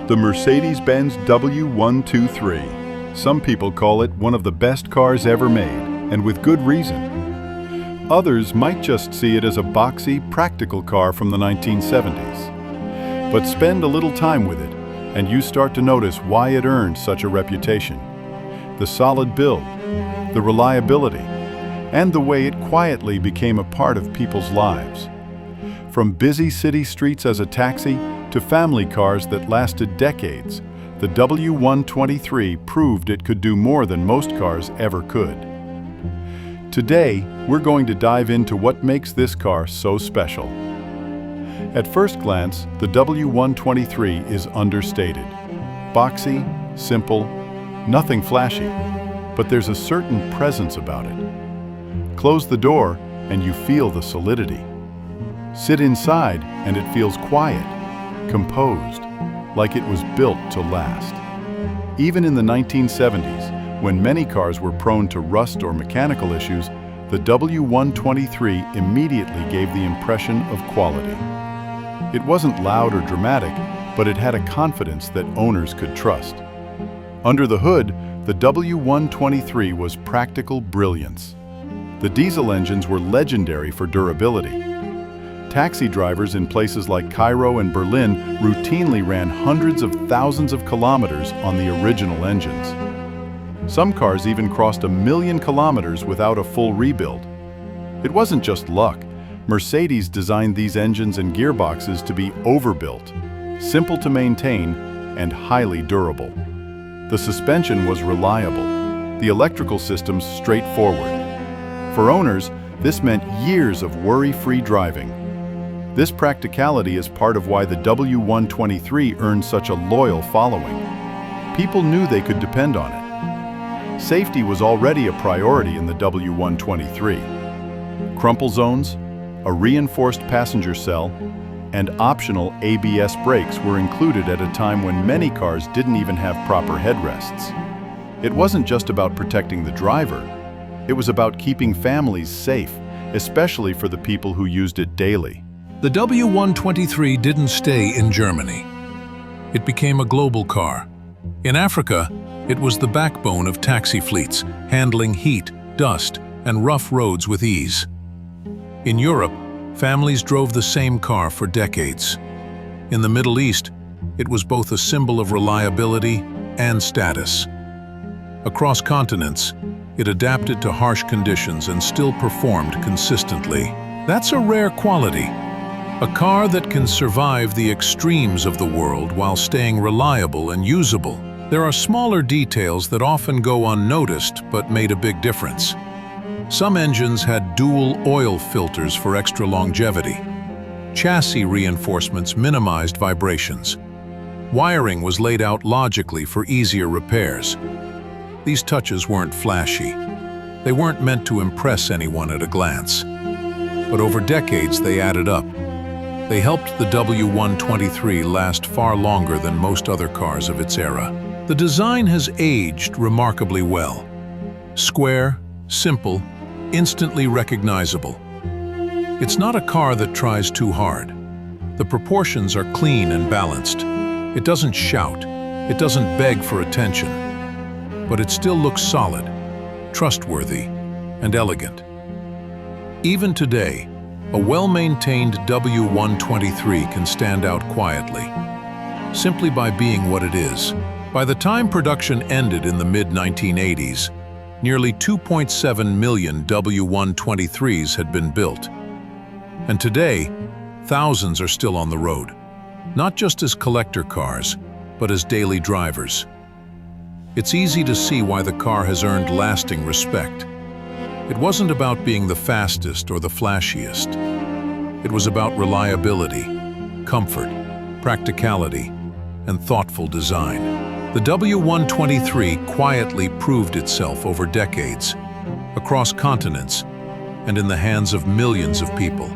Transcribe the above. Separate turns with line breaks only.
The Mercedes-Benz W123. Some people call it one of the best cars ever made, and with good reason. Others might just see it as a boxy, practical car from the 1970s. But spend a little time with it, and you start to notice why it earned such a reputation. The solid build, the reliability, and the way it quietly became a part of people's lives. From busy city streets as a taxi to family cars that lasted decades, the W123 proved it could do more than most cars ever could. Today, we're going to dive into what makes this car so special. At first glance, the W123 is understated. Boxy, simple, nothing flashy, but there's a certain presence about it. Close the door and you feel the solidity. Sit inside and it feels quiet, composed, like it was built to last. Even in the 1970s, when many cars were prone to rust or mechanical issues, the W123 immediately gave the impression of quality. It wasn't loud or dramatic, but it had a confidence that owners could trust. Under the hood, the W123 was practical brilliance. The diesel engines were legendary for durability. Taxi drivers in places like Cairo and Berlin routinely ran hundreds of thousands of kilometers on the original engines. Some cars even crossed 1 million kilometers without a full rebuild. It wasn't just luck. Mercedes designed these engines and gearboxes to be overbuilt, simple to maintain, and highly durable. The suspension was reliable, the electrical systems straightforward. For owners, this meant years of worry-free driving. This practicality is part of why the W123 earned such a loyal following. People knew they could depend on it. Safety was already a priority in the W123. Crumple zones, a reinforced passenger cell, and optional ABS brakes were included at a time when many cars didn't even have proper headrests. It wasn't just about protecting the driver, it was about keeping families safe, especially for the people who used it daily.
The W123 didn't stay in Germany. It became a global car. In Africa, it was the backbone of taxi fleets, handling heat, dust, and rough roads with ease. In Europe, families drove the same car for decades. In the Middle East, it was both a symbol of reliability and status. Across continents, it adapted to harsh conditions and still performed consistently. That's a rare quality. A car that can survive the extremes of the world while staying reliable and usable. There are smaller details that often go unnoticed but made a big difference. Some engines had dual oil filters for extra longevity. Chassis reinforcements minimized vibrations. Wiring was laid out logically for easier repairs. These touches weren't flashy. They weren't meant to impress anyone at a glance. But over decades, they added up. They helped the W123 last far longer than most other cars of its era. The design has aged remarkably well. Square, simple, instantly recognizable. It's not a car that tries too hard. The proportions are clean and balanced. It doesn't shout. It doesn't beg for attention. But it still looks solid, trustworthy, and elegant. Even today, a well-maintained W123 can stand out quietly, simply by being what it is. By the time production ended in the mid-1980s, nearly 2.7 million W123s had been built. And today, thousands are still on the road, not just as collector cars, but as daily drivers. It's easy to see why the car has earned lasting respect. It wasn't about being the fastest or the flashiest. It was about reliability, comfort, practicality, and thoughtful design. The W123 quietly proved itself over decades, across continents, and in the hands of millions of people.